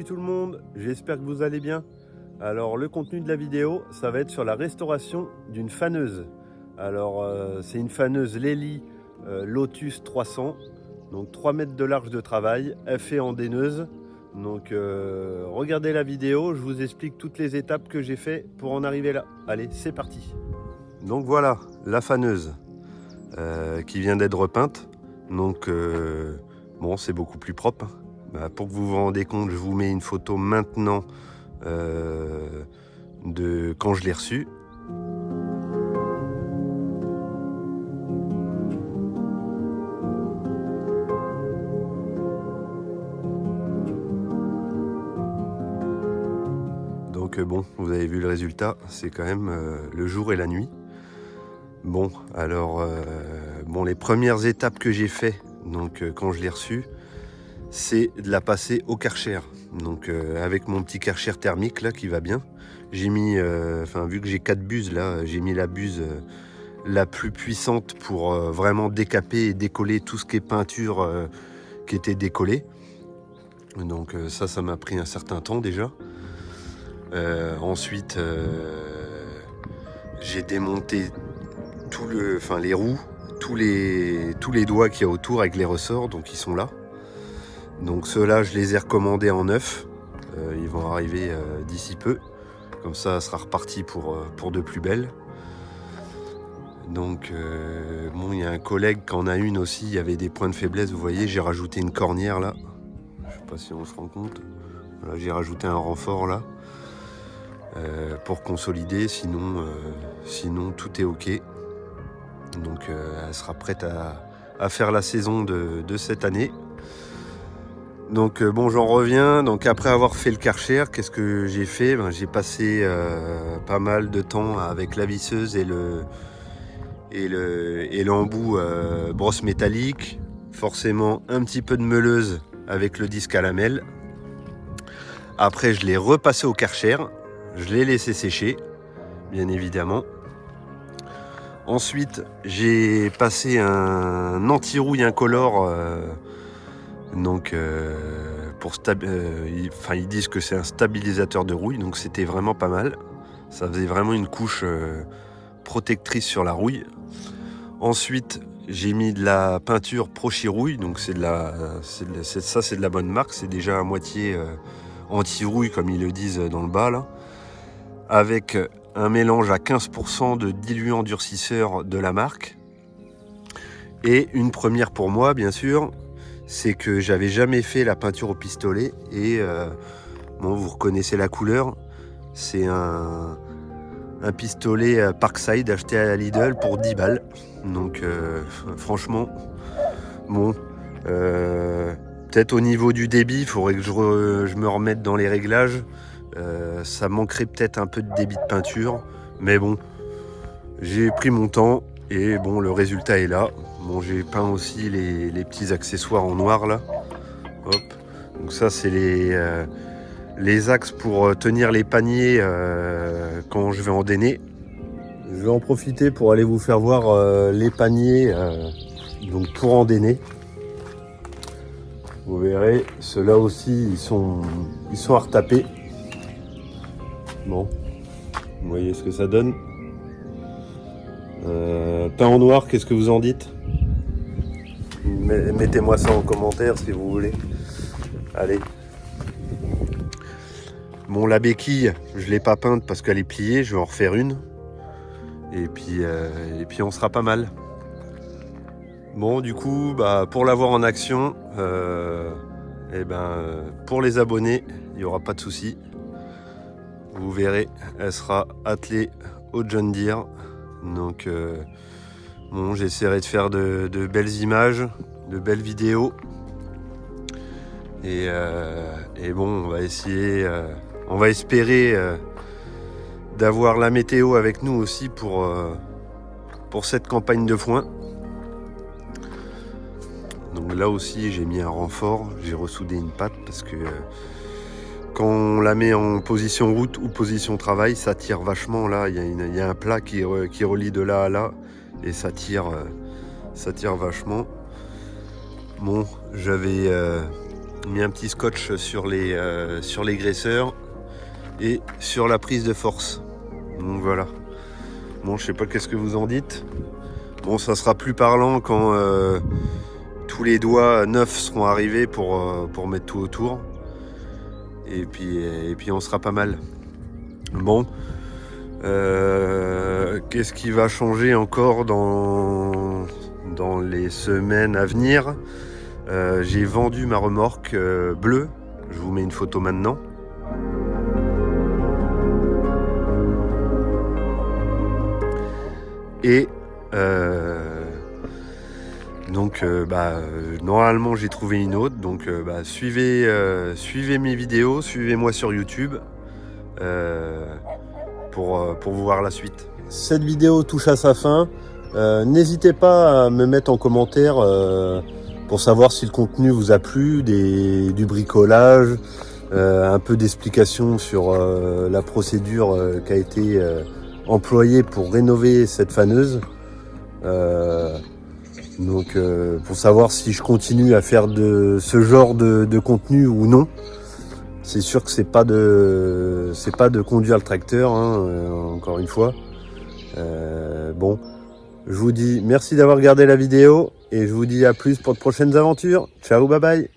Salut tout le monde, j'espère que vous allez bien. Alors le contenu de la vidéo, ça va être sur la restauration d'une faneuse. Alors c'est une faneuse Lely Lotus 300, donc 3 mètres de large de travail, effet en daineuse. Donc regardez la vidéo, je vous explique toutes les étapes que j'ai fait pour en arriver là. Allez, c'est parti. Donc voilà, la faneuse qui vient d'être repeinte. Donc bon, c'est beaucoup plus propre. Pour que vous vous rendez compte, je vous mets une photo maintenant de quand je l'ai reçue. Donc bon, vous avez vu le résultat, c'est quand même le jour et la nuit. Bon, alors bon, les premières étapes que j'ai fait, donc quand je l'ai reçue, c'est de la passer au Karcher. Donc avec mon petit Karcher thermique là qui va bien, j'ai mis, vu que j'ai 4 buses là, j'ai mis la buse la plus puissante pour vraiment décaper et décoller tout ce qui est peinture qui était décollé. Donc ça m'a pris un certain temps déjà. Ensuite j'ai démonté les roues, tous les doigts qu'il y a autour avec les ressorts, donc ils sont là. Donc ceux-là, je les ai recommandés en neuf. Ils vont arriver d'ici peu. Comme ça sera reparti pour de plus belles. Donc bon, il y a un collègue qui en a une aussi. Il y avait des points de faiblesse. Vous voyez, j'ai rajouté une cornière là. Je sais pas si on se rend compte. Voilà, j'ai rajouté un renfort là pour consolider. Sinon tout est ok. Donc elle sera prête à faire la saison de cette année. Donc bon, j'en reviens. Donc après avoir fait le Karcher, qu'est-ce que j'ai fait? J'ai passé pas mal de temps avec la visseuse et l'embout brosse métallique. Forcément un petit peu de meuleuse avec le disque à lamelles. Après je l'ai repassé au Karcher. Je l'ai laissé sécher, bien évidemment. Ensuite j'ai passé un anti-rouille incolore. Donc ils disent que c'est un stabilisateur de rouille, donc c'était vraiment pas mal. Ça faisait vraiment une couche protectrice sur la rouille. Ensuite j'ai mis de la peinture Pro-Chirouille, donc c'est de la bonne marque, c'est déjà à moitié anti-rouille comme ils le disent dans le bas là, avec un mélange à 15% de diluant durcisseur de la marque. Et une première pour moi bien sûr, c'est que j'avais jamais fait la peinture au pistolet et bon, vous reconnaissez la couleur, c'est un pistolet Parkside acheté à Lidl pour 10 balles. Donc franchement, bon, peut-être au niveau du débit, il faudrait que je me remette dans les réglages. Ça manquerait peut-être un peu de débit de peinture, mais bon, j'ai pris mon temps et bon, le résultat est là. Bon, j'ai peint aussi les petits accessoires en noir là. Hop. Donc ça c'est les axes pour tenir les paniers quand je vais en dainer. Je vais en profiter pour aller vous faire voir les paniers donc pour en dainer. Vous verrez, ceux-là aussi ils sont à retaper. Bon, vous voyez ce que ça donne. Peint en noir, qu'est-ce que vous en dites? Mettez-moi ça en commentaire si vous voulez. Allez. Bon, la béquille, je ne l'ai pas peinte parce qu'elle est pliée, je vais en refaire une. Et puis on sera pas mal. Bon, du coup, pour la voir en action, pour les abonnés, il n'y aura pas de souci. Vous verrez, elle sera attelée au John Deere. Donc bon, j'essaierai de faire de belles images, de belles vidéos. Et bon, on va espérer d'avoir la météo avec nous aussi pour cette campagne de foin. Donc là aussi j'ai mis un renfort, j'ai ressoudé une patte parce que quand on la met en position route ou position travail, ça tire vachement. Là il y a un plat qui relie de là à là et ça tire vachement. Bon, j'avais mis un petit scotch sur les graisseurs et sur la prise de force. Donc voilà. Bon, je sais pas qu'est-ce que vous en dites. Bon, ça sera plus parlant quand tous les doigts neufs seront arrivés pour mettre tout autour. Et puis on sera pas mal. Bon. Qu'est-ce qui va changer encore dans les semaines à venir? J'ai vendu ma remorque bleue. Je vous mets une photo maintenant. Et donc normalement j'ai trouvé une autre. Donc suivez mes vidéos, suivez-moi sur YouTube pour voir la suite. Cette vidéo touche à sa fin. N'hésitez pas à me mettre en commentaire pour savoir si le contenu vous a plu, du bricolage, un peu d'explication sur la procédure qui a été employée pour rénover cette faneuse. Donc pour savoir si je continue à faire de ce genre de contenu ou non. C'est sûr que c'est pas de conduire le tracteur, hein, encore une fois. Bon, je vous dis merci d'avoir regardé la vidéo et je vous dis à plus pour de prochaines aventures. Ciao, bye bye.